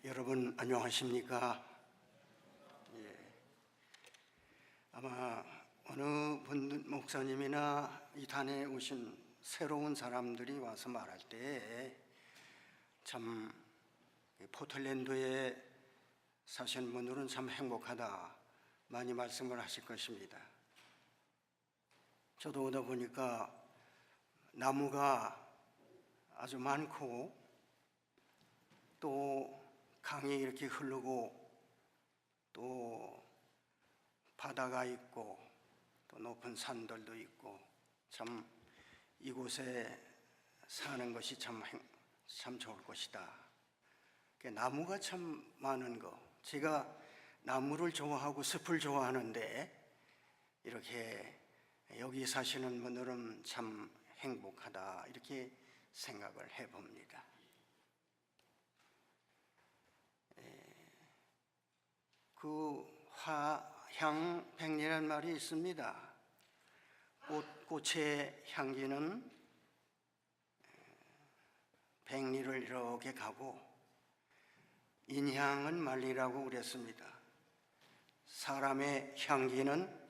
여러분 안녕하십니까? 아마 어느 분 목사님이나 이 단에 오신 새로운 사람들이 와서 말할 때 참 포틀랜드에 사시는 분들은 참 행복하다 많이 말씀을 하실 것입니다. 저도 오다 보니까 나무가 아주 많고 또 강이 이렇게 흐르고 또 바다가 있고 또 높은 산들도 있고 참 이곳에 사는 것이 참 좋을 것이다. 나무가 참 많은 거, 제가 나무를 좋아하고 숲을 좋아하는데 이렇게 여기 사시는 분들은 참 행복하다 이렇게 생각을 해봅니다. 그 화향백리라는 말이 있습니다. 꽃의 향기는 백리를 이렇게 가고 인향은 만리라고 그랬습니다. 사람의 향기는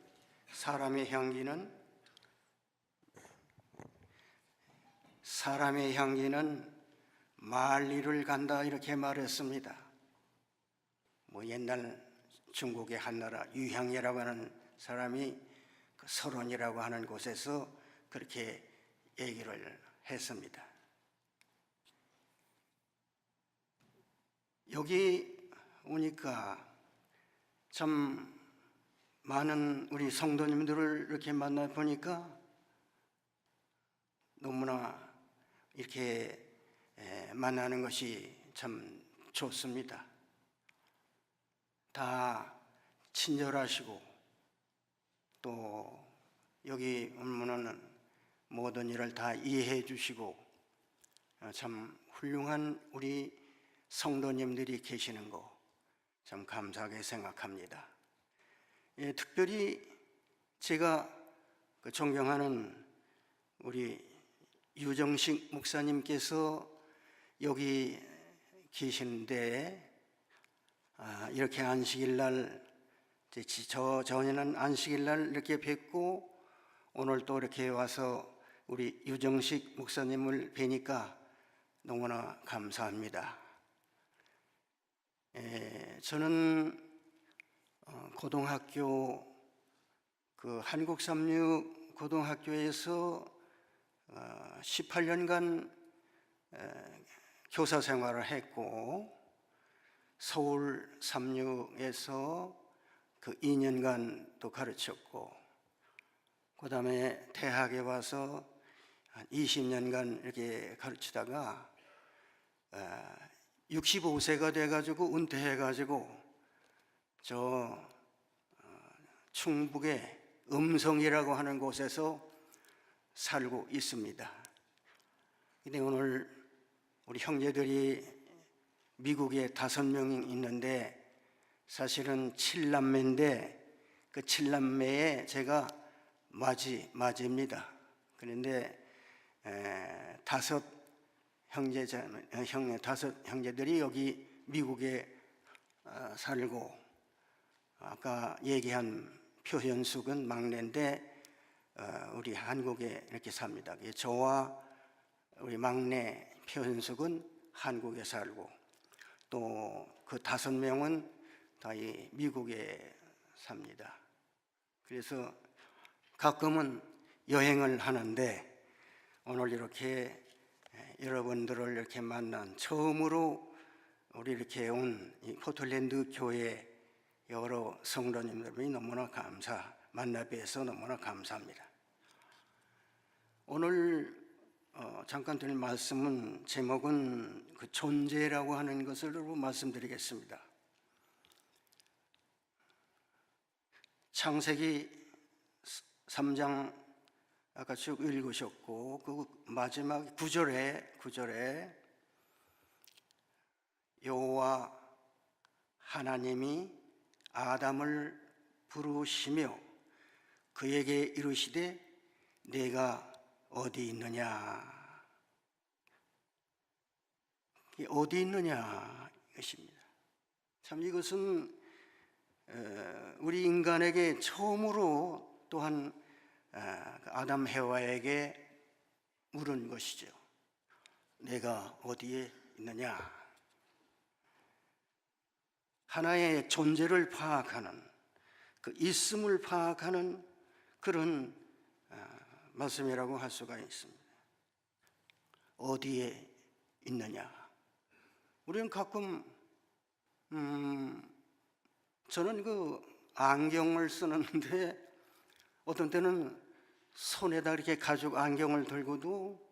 만리를 간다 이렇게 말했습니다. 옛날 중국의 한나라 유향이라고 하는 사람이 그 설원이라고 하는 곳에서 그렇게 얘기를 했습니다. 여기 오니까 참 많은 우리 성도님들을 이렇게 만나 보니까 너무나 이렇게 만나는 것이 참 좋습니다. 다 친절하시고 또 여기 오면은 모든 일을 다 이해해 주시고 참 훌륭한 우리 성도님들이 계시는 거 참 감사하게 생각합니다. 특별히 제가 존경하는 우리 유정식 목사님께서 여기 계시는데 이렇게 안식일날 저녁에는 안식일날 이렇게 뵙고 오늘 또 이렇게 와서 우리 유정식 목사님을 뵈니까 너무나 감사합니다. 저는 고등학교 한국삼육 고등학교에서 18년간 교사 생활을 했고 서울 삼육에서 2년간 또 가르쳤고 그 다음에 대학에 와서 한 20년간 이렇게 가르치다가 65세가 돼가지고 은퇴해가지고 저 충북의 음성이라고 하는 곳에서 살고 있습니다. 근데 오늘 우리 형제들이 미국에 5명이 있는데 사실은 7남매인데 그 7남매에 제가 맞이입니다. 그런데 5 형제들이 여기 미국에 살고 아까 얘기한 표현숙은 막내인데 우리 한국에 이렇게 삽니다. 저와 우리 막내 표현숙은 한국에 살고 또 그 5명은 다 이 미국에 삽니다. 그래서 가끔은 여행을 하는데 오늘 이렇게 여러분들을 이렇게 만난 처음으로 우리 이렇게 온 이 포틀랜드 교회 여러 성도님들이 너무나 만나 뵈서 너무나 감사합니다. 오늘 잠깐 드릴 말씀은 제목은 존재라고 하는 것으로 말씀드리겠습니다. 창세기 3장 아까 쭉 읽으셨고 그 마지막 9절에 여호와 하나님이 아담을 부르시며 그에게 이르시되 네가 어디 있느냐, 어디 있느냐 이것입니다. 참 이것은 우리 인간에게 처음으로 또한 아담 해와에게 물은 것이죠. 내가 어디에 있느냐? 하나의 존재를 파악하는, 그 있음을 파악하는 그런 말씀이라고 할 수가 있습니다. 어디에 있느냐? 우리는 가끔 저는 그 안경을 쓰는데 어떤 때는 손에다 이렇게 가죽 안경을 들고도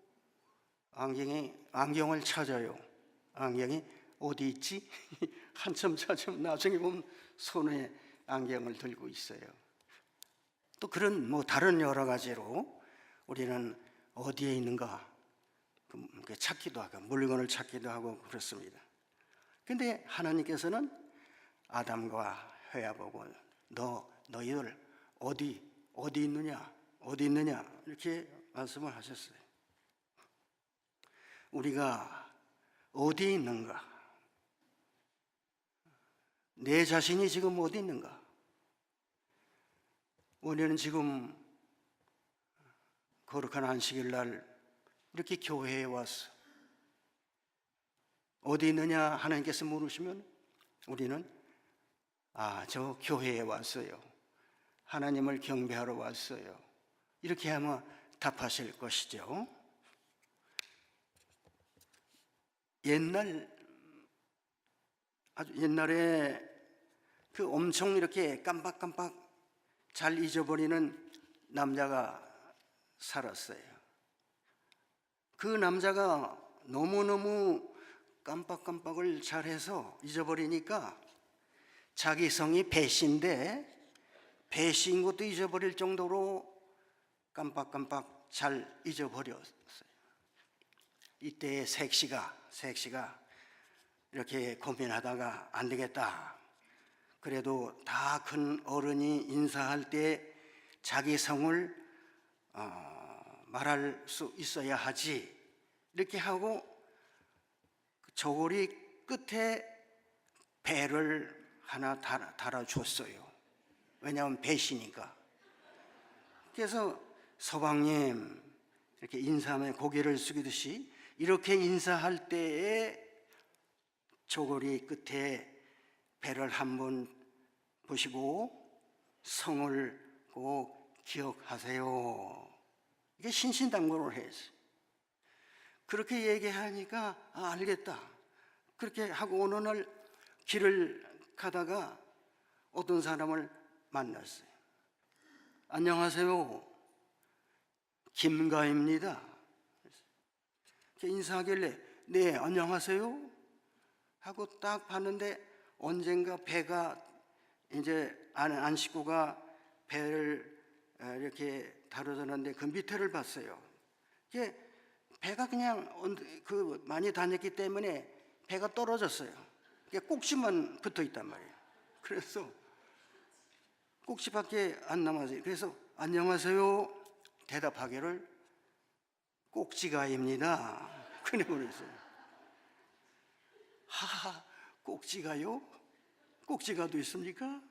안경을 찾아요. 안경이 어디 있지? 한참 찾으면 나중에 보면 손에 안경을 들고 있어요. 또 그런 다른 여러 가지로 우리는 어디에 있는가 찾기도 하고 물건을 찾기도 하고 그렇습니다. 근데 하나님께서는 아담과 해와 보고 너희들 어디 있느냐 이렇게 말씀을 하셨어요. 우리가 어디 있는가? 내 자신이 지금 어디 있는가? 우리는 지금 거룩한 안식일 날 이렇게 교회에 왔어. 어디 있느냐 하나님께서 물으시면 우리는 저 교회에 왔어요. 하나님을 경배하러 왔어요. 이렇게 아마 답하실 것이죠. 아주 옛날에 그 엄청 이렇게 깜빡깜빡 잘 잊어버리는 남자가 살았어요. 그 남자가 너무너무 깜빡깜빡을 잘해서 잊어버리니까 자기 성이 배씨인데 배씨인 것도 잊어버릴 정도로 깜빡깜빡 잘 잊어버렸어요. 이때 색시가 이렇게 고민하다가 안 되겠다. 그래도 다 큰 어른이 인사할 때 자기 성을 말할 수 있어야 하지. 이렇게 하고 저고리 끝에 배를 하나 달아줬어요. 왜냐하면 배시니까. 그래서 서방님 이렇게 인사하면 고개를 숙이듯이 이렇게 인사할 때에 저고리 끝에 배를 한번 보시고 성을 꼭 기억하세요. 이게 신신당부를 했어요. 그렇게 얘기하니까 알겠다. 그렇게 하고 어느 날 길을 가다가 어떤 사람을 만났어요. 안녕하세요. 김가입니다. 인사하길래 네 안녕하세요 하고 딱 봤는데 언젠가 배가 이제 아는 식구가 배를 이렇게 다루었는데 그 밑에를 봤어요. 이게 배가 그냥 많이 다녔기 때문에 배가 떨어졌어요. 꼭지만 붙어 있단 말이에요. 그래서 꼭지밖에 안 남았어요. 그래서 안녕하세요 대답하기를 꼭지가입니다. 그래 그랬어요. 하하, 꼭지가요? 꼭지가도 있습니까?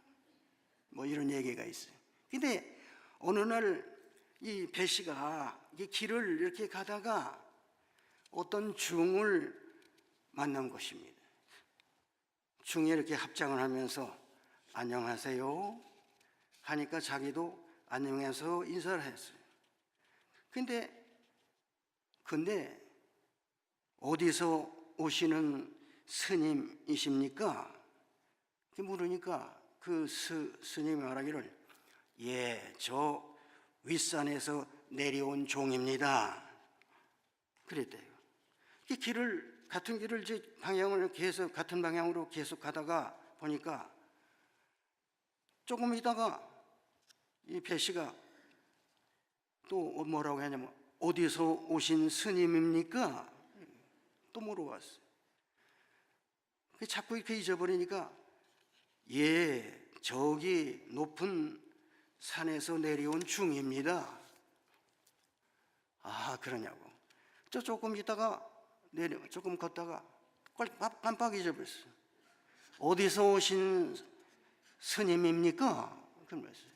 이런 얘기가 있어요. 근데 어느 날 이 배씨가 길을 이렇게 가다가 어떤 중을 만난 것입니다. 중이 이렇게 합장을 하면서 안녕하세요 하니까 자기도 안녕해서 인사를 했어요. 근데 어디서 오시는 스님이십니까? 물으니까 그 스님이 말하기를 저 윗산에서 내려온 종입니다. 그랬대요. 같은 길을 방향을 계속 같은 방향으로 계속 가다가 보니까 조금 있다가 이 배씨가 또 뭐라고 하냐면 어디서 오신 스님입니까? 또 물어봤어요. 자꾸 이렇게 잊어버리니까 저기 높은 산에서 내려온 중입니다. 그러냐고. 조금 있다가 조금 걷다가 깜빡 잊어버렸어요. 어디서 오신 스님입니까? 그러면서요.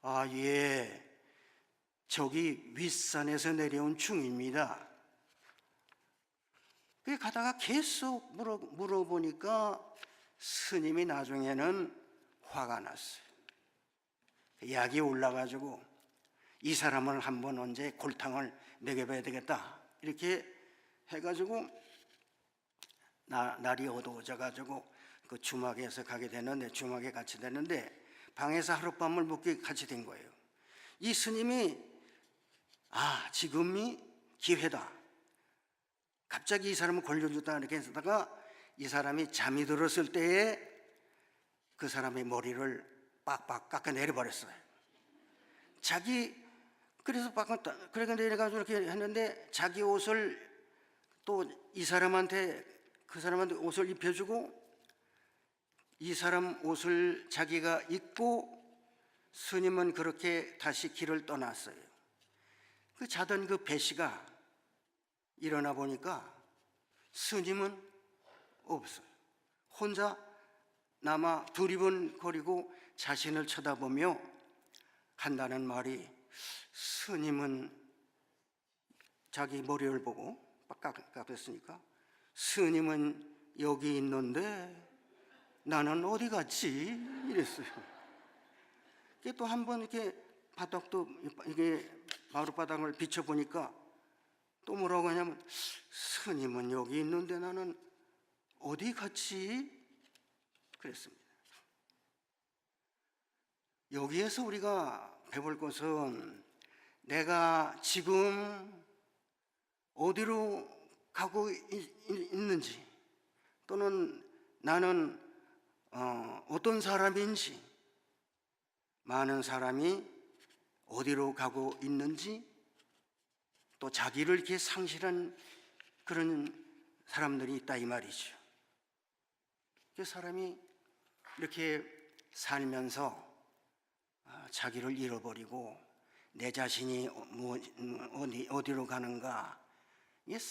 그러니까 예, 저기 윗산에서 내려온 중입니다. 그 가다가 계속 물어보니까 스님이 나중에는 화가 났어요. 약이 올라가지고 이 사람을 한번 언제 골탕을 먹여봐야 되겠다 이렇게 해가지고 날이 어두워져가지고 그 주막에서 가게 되는데, 주막에 같이 되는데 방에서 하룻밤을 묵게 같이 된 거예요. 이 스님이 지금이 기회다, 갑자기 이 사람을 권려주다 이렇게 했다가 이 사람이 잠이 들었을 때에 그 사람의 머리를 빡빡 깎아 내려버렸어요. 그래서 그렇게 내려가지고 이렇게 했는데 자기 옷을 또 이 사람한테, 그 사람한테 옷을 입혀주고 이 사람 옷을 자기가 입고 스님은 그렇게 다시 길을 떠났어요. 그 자던 그 배씨가 일어나 보니까 스님은 없어요. 혼자 남아 두리번거리고 자신을 쳐다보며 한다는 말이, 스님은 자기 머리를 보고 깎았으니까 스님은 여기 있는데 나는 어디 갔지? 이랬어요. 또 한 번 이렇게 바닥도 이게 마룻바닥을 비춰보니까 또 뭐라고 하냐면, 스님은 여기 있는데 나는 어디 갔지? 그랬습니다. 여기에서 우리가 배울 것은, 내가 지금 어디로 가고 있는지, 또는 나는 어떤 사람인지, 많은 사람이 어디로 가고 있는지, 또 자기를 이렇게 상실한 그런 사람들이 있다 이 말이죠. 그 사람이 이렇게 살면서 자기를 잃어버리고 내 자신이 어디로 가는가,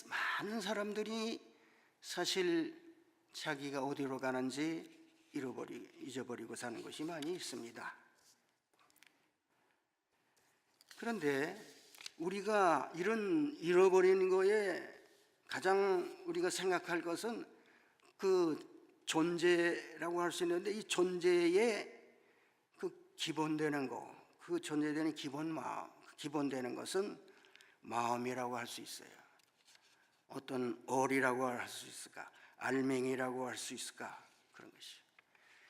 많은 사람들이 사실 자기가 어디로 가는지 잊어버리고 사는 것이 많이 있습니다. 그런데 우리가 이런 잃어버리는 거에 가장 우리가 생각할 것은 그 존재라고 할 수 있는데, 이 존재의 그 기본되는 거, 그 존재되는 기본되는 것은 마음이라고 할 수 있어요. 어떤 얼이라고 할 수 있을까, 알맹이라고 할 수 있을까, 그런 것이죠.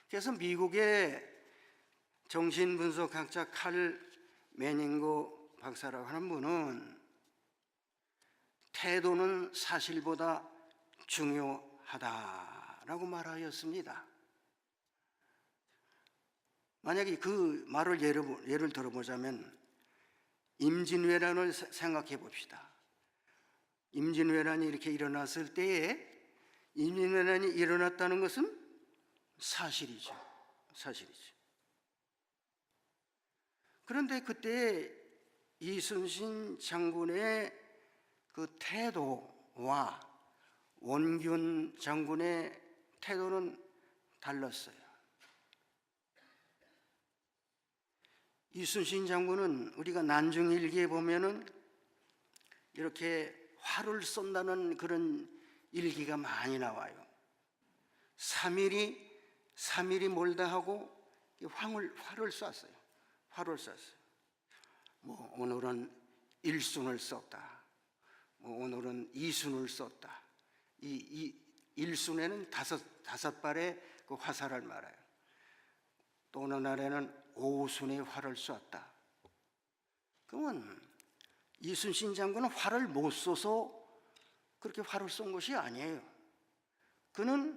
그래서 미국의 정신분석학자 칼 매닝거 박사라고 하는 분은 태도는 사실보다 중요하다라고 말하였습니다. 만약에 그 말을 예를 들어보자면, 임진왜란을 생각해 봅시다. 임진왜란이 이렇게 일어났을 때에, 임진왜란이 일어났다는 것은 사실이죠. 그런데 그때 이순신 장군의 그 태도와 원균 장군의 태도는 달랐어요. 이순신 장군은 우리가 난중일기에 보면은 이렇게 화를 쏜다는 그런 일기가 많이 나와요. 3일이 몰다 하고 화를 쐈어요. 뭐 오늘은 1순을 썼다, 뭐 오늘은 2순을 썼다. 이 1순에는 다섯 발의 그 화살을 말해요. 또 어느 날에는 5순의 화를 쐈다. 그러면 이순신 장군은 화를 못 쏘서 그렇게 화를 쏜 것이 아니에요. 그는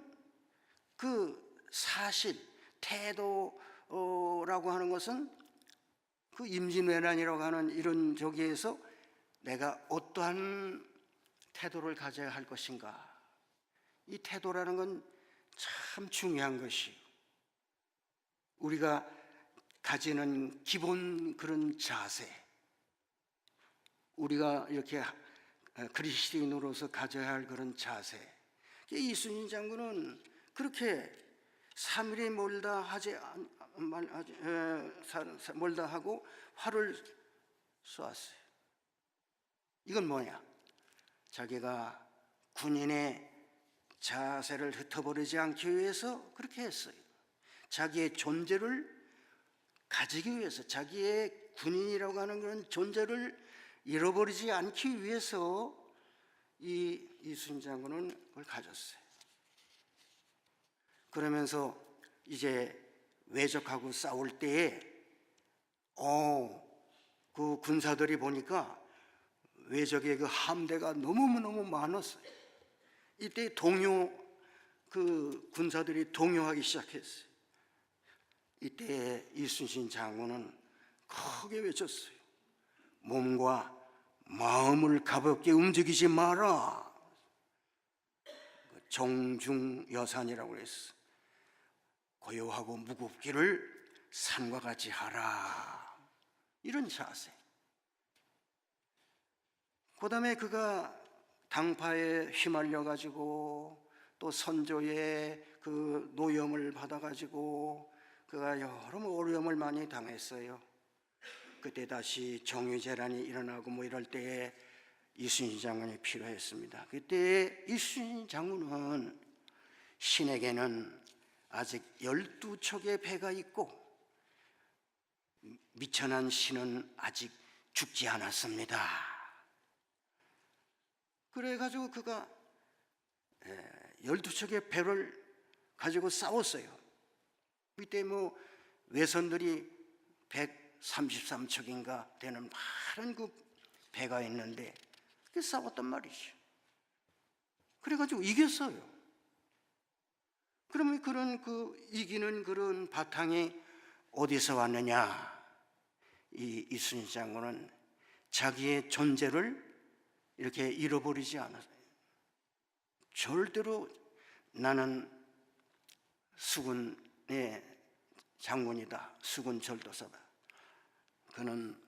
그 사실, 태도라고 하는 것은 그 임진왜란이라고 하는 이런 저기에서 내가 어떠한 태도를 가져야 할 것인가, 이 태도라는 건 참 중요한 것이에요. 우리가 가지는 기본 그런 자세, 우리가 이렇게 그리스도인으로서 가져야 할 그런 자세, 이순신 장군은 그렇게 3일이 멀다 하고 활을 쏘았어요. 이건 뭐냐? 자기가 군인의 자세를 흩어버리지 않기 위해서 그렇게 했어요. 자기의 존재를 가지기 위해서, 자기의 군인이라고 하는 그런 존재를 잃어버리지 않기 위해서 이 이순신 장군은 그걸 가졌어요. 그러면서 이제 외적하고 싸울 때에 그 군사들이 보니까 외적의 그 함대가 너무너무 많았어요. 이때 그 군사들이 동요하기 시작했어요. 이때 이순신 장군은 크게 외쳤어요. 몸과 마음을 가볍게 움직이지 마라. 정중여산이라고 했어. 고요하고 무겁기를 산과 같이 하라. 이런 자세. 그 다음에 그가 당파에 휘말려 가지고 또 선조의 그 노염을 받아 가지고 그가 여러 어려움을 많이 당했어요. 그때 다시 정유재란이 일어나고 뭐 이럴 때에 이순신 장군이 필요했습니다. 그때 이순신 장군은 신에게는 아직 12척의 배가 있고 미천한 신은 아직 죽지 않았습니다. 그래가지고 그가 12척의 배를 가지고 싸웠어요. 이때 뭐 외선들이 133척인가 되는 많은 그 배가 있는데 싸웠단 말이죠. 그래가지고 이겼어요. 그러면 이기는 그런 바탕이 어디서 왔느냐? 이 이순신 장군은 자기의 존재를 이렇게 잃어버리지 않았어요. 절대로 나는 수군의 장군이다. 수군 절도사다. 그는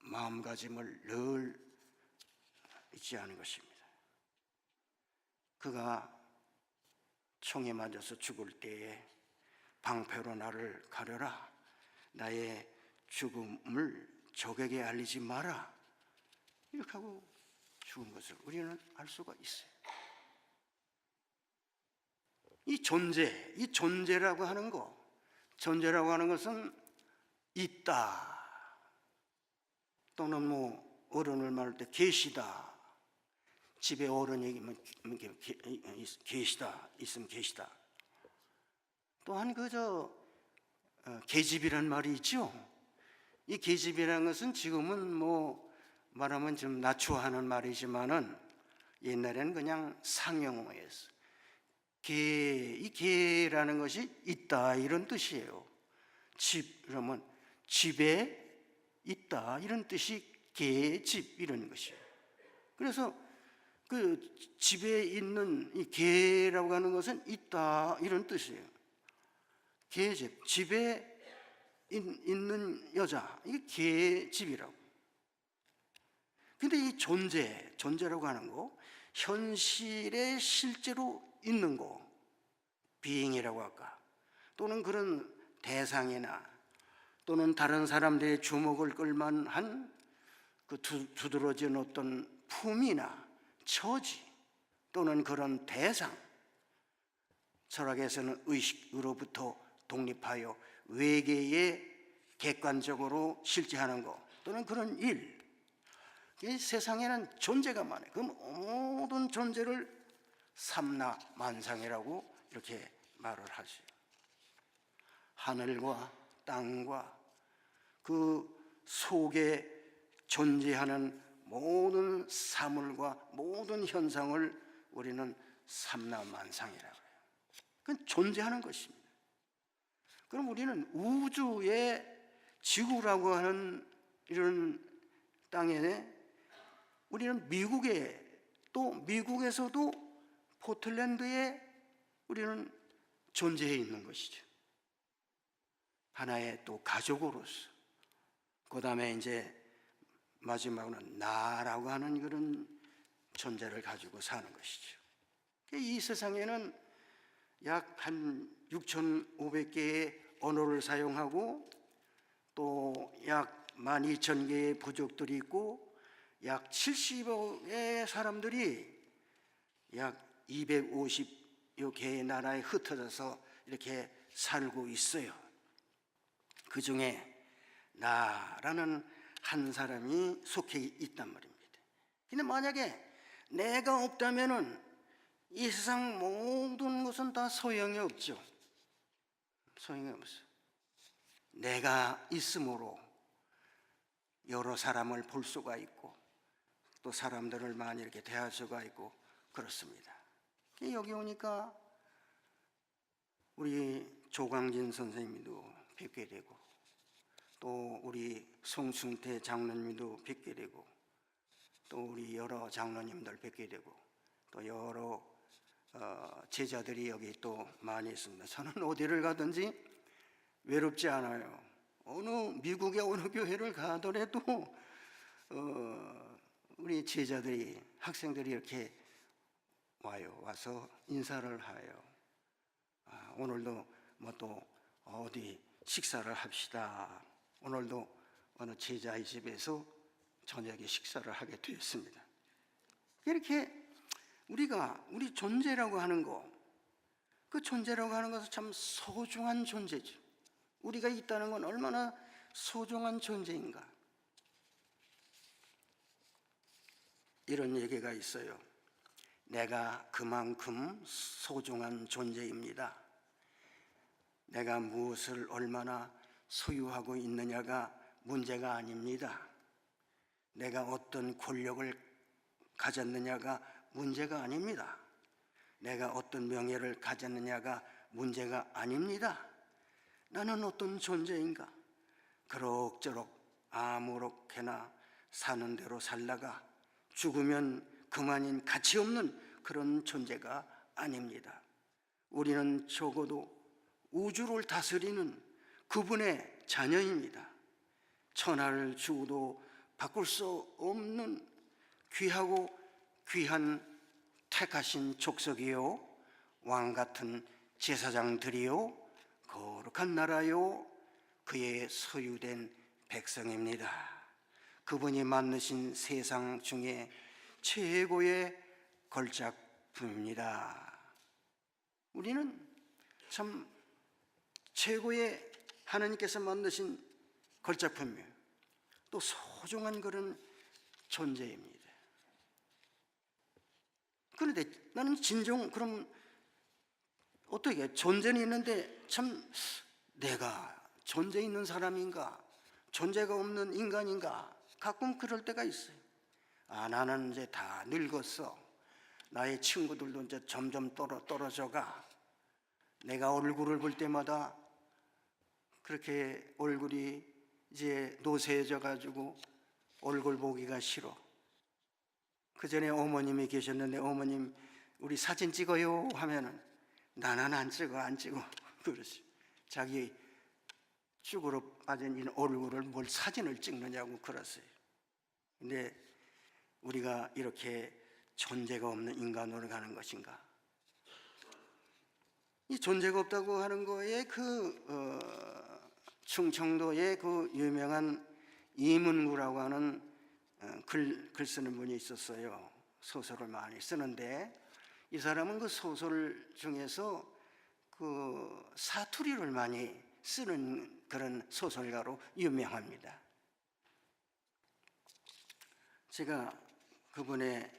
마음가짐을 늘 잊지 않은 것입니다. 그가 총에 맞아서 죽을 때에 방패로 나를 가려라. 나의 죽음을 적에게 알리지 마라. 이렇게 하고 죽은 것을 우리는 알 수가 있어요. 이 존재라고 하는 존재라고 하는 것은 있다. 또는 뭐 어른을 말할 때 계시다. 집에 어른 얘기면 계시다. 있으면 계시다. 또한 계집이란 말이 있죠. 이 계집이라는 것은 지금은 뭐 말하면 좀 낮추어하는 말이지만은 옛날에는 그냥 상용어였어. 이 계라는 것이 있다 이런 뜻이에요. 집 그러면 집에 있다 이런 뜻이 계집 이런 것이에요. 그래서 그 집에 있는 이 계라고 하는 것은 있다 이런 뜻이에요. 계집, 집에 있는 여자, 이게 계집이라고. 근데 이 존재라고 하는 거, 현실에 실제로 있는 거, being이라고 할까, 또는 그런 대상이나 또는 다른 사람들의 주목을 끌만한 그 두드러진 어떤 품이나 처지 또는 그런 대상, 철학에서는 의식으로부터 독립하여 외계에 객관적으로 실제하는 것 또는 그런 일, 이 세상에는 존재가 많아요. 그 모든 존재를 삼라만상이라고 이렇게 말을 하죠. 하늘과 땅과 그 속에 존재하는 모든 사물과 모든 현상을 우리는 삼라만상이라고 해요. 그건 존재하는 것입니다. 그럼 우리는 우주의 지구라고 하는 이런 땅에 우리는 미국에서도 포틀랜드에 우리는 존재해 있는 것이죠. 하나의 또 가족으로서. 그 다음에 이제 마지막으로는 나라고 하는 그런 존재를 가지고 사는 것이죠. 이 세상에는 약 한 6,500개의 언어를 사용하고 또 약 12,000개의 부족들이 있고 약 70억의 사람들이 약 250여 개의 나라에 흩어져서 이렇게 살고 있어요. 그 중에 나라는 한 사람이 속해 있단 말입니다. 근데 만약에 내가 없다면은 이 세상 모든 것은 다 소용이 없죠. 소용이 없어. 내가 있으므로 여러 사람을 볼 수가 있고 또 사람들을 많이 이렇게 대할 수가 있고 그렇습니다. 여기 오니까 우리 조광진 선생님도 뵙게 되고 또 우리 송충태 장로님도 뵙게 되고 또 우리 여러 장로님들 뵙게 되고 또 여러 제자들이 여기 또 많이 있습니다. 저는 어디를 가든지 외롭지 않아요. 미국의 어느 교회를 가더라도 우리 제자들이 학생들이 이렇게 와서 인사를 해요. 오늘도 뭐 또 어디 식사를 합시다. 오늘도 어느 제자의 집에서 저녁에 식사를 하게 되었습니다. 이렇게 우리 존재라고 하는 거, 그 존재라고 하는 것은 참 소중한 존재죠. 우리가 있다는 건 얼마나 소중한 존재인가. 이런 얘기가 있어요. 내가 그만큼 소중한 존재입니다. 내가 무엇을 얼마나 소유하고 있느냐가 문제가 아닙니다. 내가 어떤 권력을 가졌느냐가 문제가 아닙니다. 내가 어떤 명예를 가졌느냐가 문제가 아닙니다. 나는 어떤 존재인가? 그럭저럭 아무렇게나 사는 대로 살다가 죽으면 그만인 가치 없는 그런 존재가 아닙니다. 우리는 적어도 우주를 다스리는 그분의 자녀입니다. 천하를 주고도 바꿀 수 없는 귀하고 귀한 택하신 족속이요, 왕같은 제사장들이요, 거룩한 나라요, 그의 소유된 백성입니다. 그분이 만드신 세상 중에 최고의 걸작품입니다. 우리는 참 최고의 하나님께서 만드신 걸작품이에요. 또 소중한 그런 존재입니다. 그런데 나는 진정 그럼 어떻게 존재는 있는데 참 내가 존재 있는 사람인가, 존재가 없는 인간인가, 가끔 그럴 때가 있어요. 나는 이제 다 늙었어. 나의 친구들도 이제 점점 떨어져가. 내가 얼굴을 볼 때마다 그렇게 얼굴이 이제 노쇠해져 가지고 얼굴 보기가 싫어. 그 전에 어머님이 계셨는데 어머님 우리 사진 찍어요 하면은 나는 안 찍어 그러시. 자기 쭈그러 빠진 이 얼굴을 뭘 사진을 찍느냐고 그러세요. 근데 우리가 이렇게 존재가 없는 인간으로 가는 것인가? 이 존재가 없다고 하는 거에 충청도의 그 유명한 이문구라고 하는 글 쓰는 분이 있었어요. 소설을 많이 쓰는데 이 사람은 그 소설 중에서 그 사투리를 많이 쓰는 그런 소설가로 유명합니다. 제가 그분의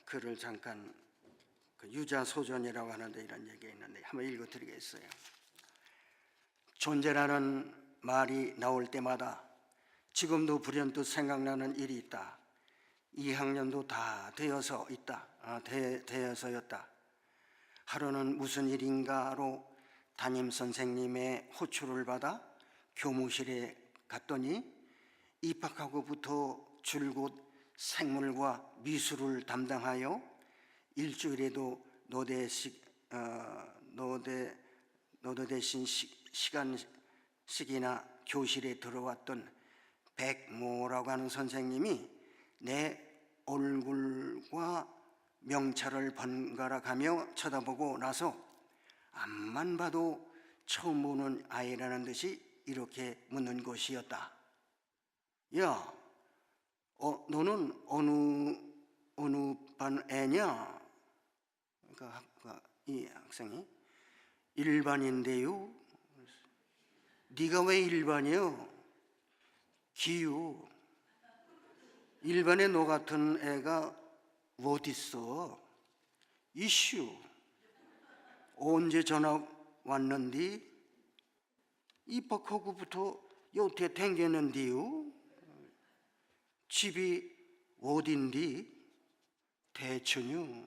글을 잠깐 유자소전이라고 하는데 이런 얘기가 있는데 한번 읽어드리겠어요. 존재라는 말이 나올 때마다 지금도 불현듯 생각나는 일이 있다. 2학년도 다 되어서 있다. 되어서였다. 하루는 무슨 일인가로 담임 선생님의 호출을 받아 교무실에 갔더니 입학하고부터 줄곧 생물과 미술을 담당하여 일주일에도 노대 대신 시간씩이나 교실에 들어왔던 백모라고 하는 선생님이 내 얼굴과 명찰을 번갈아 가며 쳐다보고 나서 앞만 봐도 처음 보는 아이라는 듯이 이렇게 묻는 것이었다. 야, 너는 어느 반 애냐? 이 학생이 일반인데요. 네가 왜 일반이요? 기유. 일반에 너 같은 애가 어딨어? 이슈. 언제 전화 왔는디? 입학하고부터 여태 댕겼는디요? 집이 어딘디? 대천이요.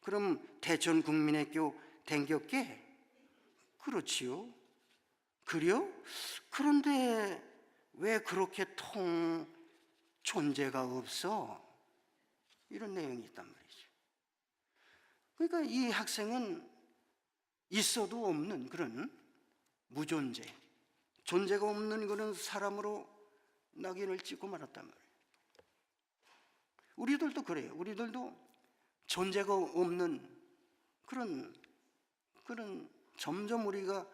그럼 대천 국민학교 댕겼게? 그렇지요. 그래요? 그런데 왜 그렇게 통 존재가 없어? 이런 내용이 있단 말이죠. 그러니까 이 학생은 있어도 없는 그런 무존재, 존재가 없는 그런 사람으로 낙인을 찍고 말았단 말이에요. 우리들도 그래요. 우리들도 존재가 없는 그런 점점 우리가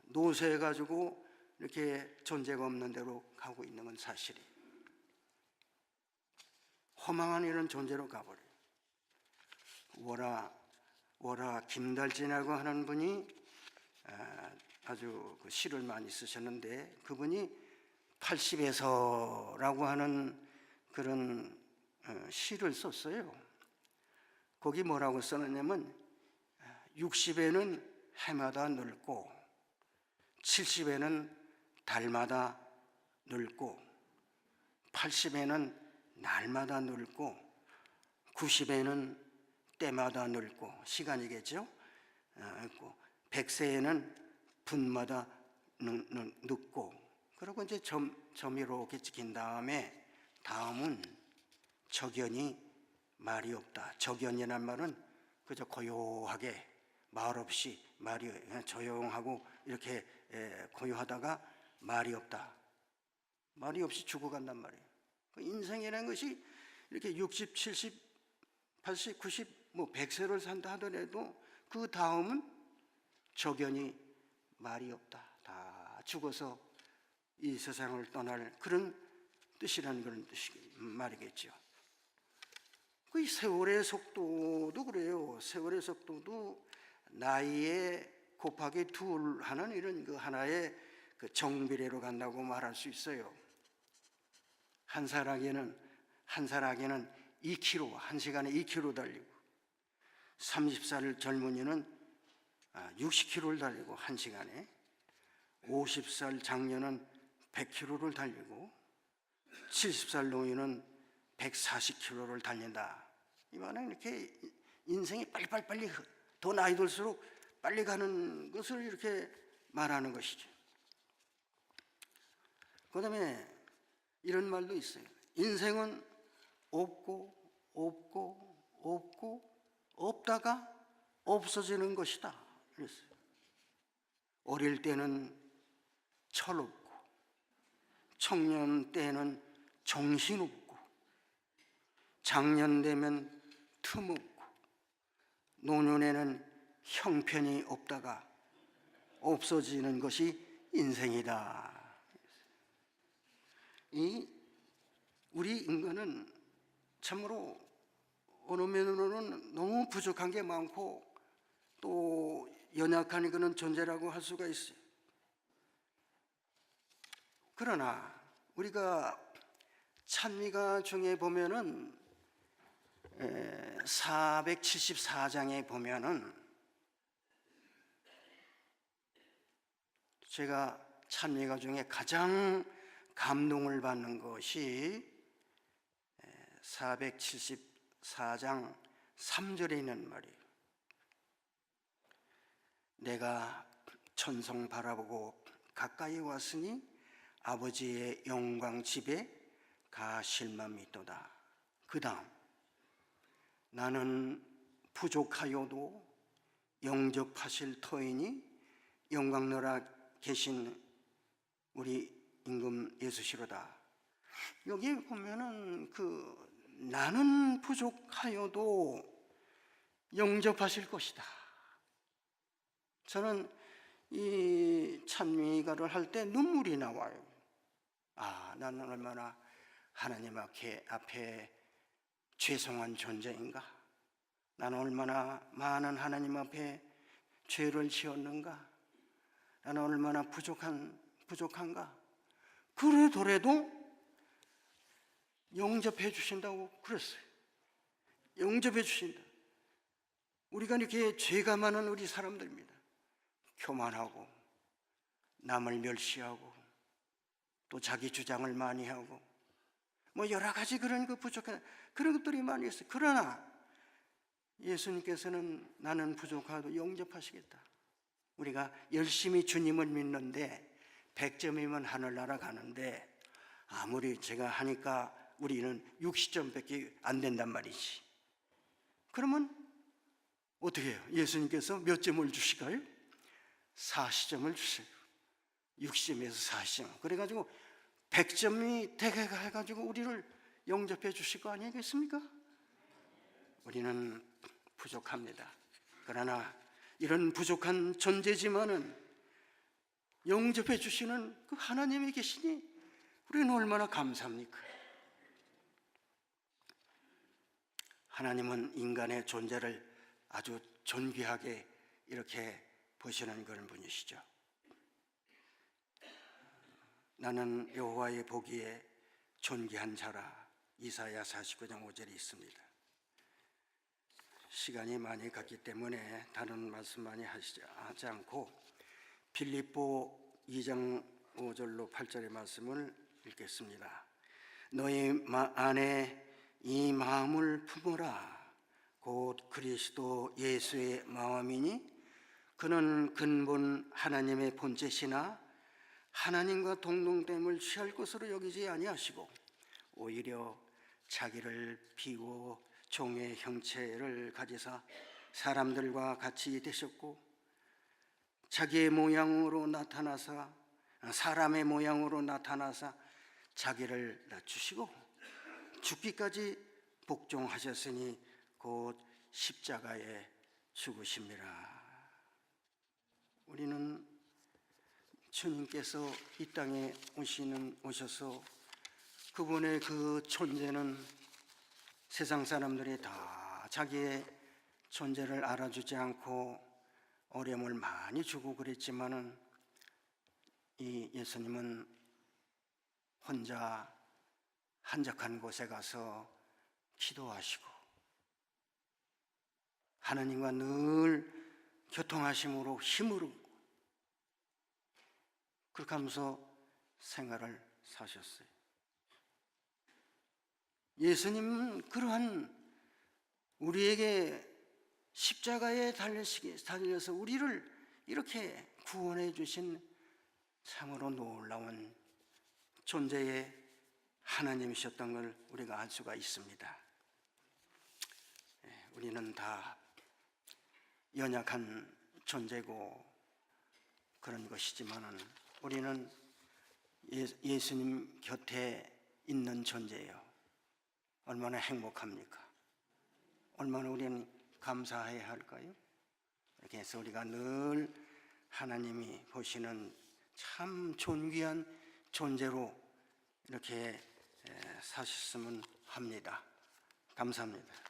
노쇠해가지고 이렇게 존재가 없는 데로 가고 있는 건 사실이에요. 허망한 이런 존재로 가버려요. 월화 김달진이라고 하는 분이 아주 그 시를 많이 쓰셨는데, 그분이 80에서라고 하는 그런 시를 썼어요. 거기 뭐라고 써놨냐면 60에는 해마다 늙고 70에는 달마다 늙고 80에는 날마다 늙고 90에는 때마다 늙고, 시간이겠죠. 100세에는 분마다 늙고, 그리고 이제 점 이렇게 찍힌 다음에 다음은 적연이 말이 없다. 적연이란 말은 그저 고요하게 말 없이 말이 조용하고 이렇게 고요하다가 말이 없다. 말이 없이 죽어간단 말이에요. 인생이라는 것이 이렇게 60, 70, 80, 90, 100세를 산다 하더라도 그 다음은 적연이 말이 없다. 다 죽어서 이 세상을 떠날 그런 뜻이라는 그런 말이겠죠. 그 세월의 속도도 그래요. 세월의 속도도 나이에 곱하기 2 하는 이런 그 하나의 그 정비례로 간다고 말할 수 있어요. 한 사람에게는 2km, 한 시간에 2km 달리고, 30살 젊은이는 60km를 달리고 한 시간에, 50살 장년은 100km를 달리고, 70살 노인은 140km를 달린다. 이 말은 이렇게 인생이 빨리 더 나이 들수록 빨리 가는 것을 이렇게 말하는 것이죠. 그 다음에 이런 말도 있어요. 인생은 없고 없다가 없어지는 것이다. 그랬어요. 어릴 때는 철없고, 청년 때는 정신없고, 장년 되면 틈없고, 노년에는 형편이 없다가 없어지는 것이 인생이다. 우리 인간은 참으로 어느 면으로는 너무 부족한 게 많고 또 연약한 그런 존재라고 할 수가 있어요. 그러나 우리가 찬미가 중에 보면은 474장에 보면은, 제가 찬미가 중에 가장 감동을 받는 것이 474장 3절에 있는 말이에요. 내가 천성 바라보고 가까이 왔으니 아버지의 영광 집에 가 실망이도다. 그 다음, 나는 부족하여도 영접하실 터이니 영광나라 계신 우리 임금 예수시로다. 여기 보면은 그 나는 부족하여도 영접하실 것이다. 저는 이 찬미가를 할 때 눈물이 나와요. 나는 얼마나 하나님 앞에 죄송한 존재인가? 나는 얼마나 많은 하나님 앞에 죄를 지었는가? 나는 얼마나 부족한가? 그러더라도 영접해 주신다고 그랬어요. 영접해 주신다. 우리가 이렇게 죄가 많은 우리 사람들입니다. 교만하고 남을 멸시하고 또 자기 주장을 많이 하고 뭐 여러 가지 그런 부족한 그런 것들이 많이 있어요. 그러나 예수님께서는 나는 부족하도 영접하시겠다. 우리가 열심히 주님을 믿는데 100점이면 하늘나라 가는데 아무리 제가 하니까 우리는 60점밖에 안 된단 말이지. 그러면 어떻게 해요? 예수님께서 몇 점을 주실까요? 40점을 주세요. 60점에서 40점. 그래가지고 100점이 되게 해가지고 우리를 영접해 주실 거 아니겠습니까? 우리는 부족합니다. 그러나 이런 부족한 존재지만은 영접해 주시는 그 하나님이 계시니 우리는 얼마나 감사합니까? 하나님은 인간의 존재를 아주 존귀하게 이렇게 보시는 그런 분이시죠. 나는 여호와의 보기에 존귀한 자라. 이사야 49장 5절에 있습니다. 시간이 많이 갔기 때문에 다른 말씀 많이 하지 않고 빌립보 2장 5절로 8절의 말씀을 읽겠습니다. 너희 안에 이 마음을 품어라. 곧 그리스도 예수의 마음이니 그는 근본 하나님의 본체시나 하나님과 동등됨을 취할 것으로 여기지 아니하시고 오히려 자기를 비워 종의 형체를 가지사 사람들과 같이 되셨고 자기의 모양으로 나타나사 사람의 모양으로 나타나사 자기를 낮추시고 죽기까지 복종하셨으니 곧 십자가에 죽으심이라. 우리는 주님께서 이 땅에 오셔서 그분의 그 존재는 세상 사람들이 다 자기의 존재를 알아주지 않고 어려움을 많이 주고 그랬지만은 이 예수님은 혼자 한적한 곳에 가서 기도하시고 하나님과 늘 교통하심으로 힘을 얻고 그렇게 하면서 생활을 사셨어요. 예수님은 그러한 우리에게 십자가에 달려서 우리를 이렇게 구원해 주신 참으로 놀라운 존재의 하나님이셨던 걸 우리가 알 수가 있습니다. 우리는 다 연약한 존재고 그런 것이지만은 우리는 예수님 곁에 있는 존재예요. 얼마나 행복합니까? 얼마나 우리는 감사해야 할까요? 이렇게 해서 우리가 늘 하나님이 보시는 참 존귀한 존재로 이렇게 사셨으면 합니다. 감사합니다.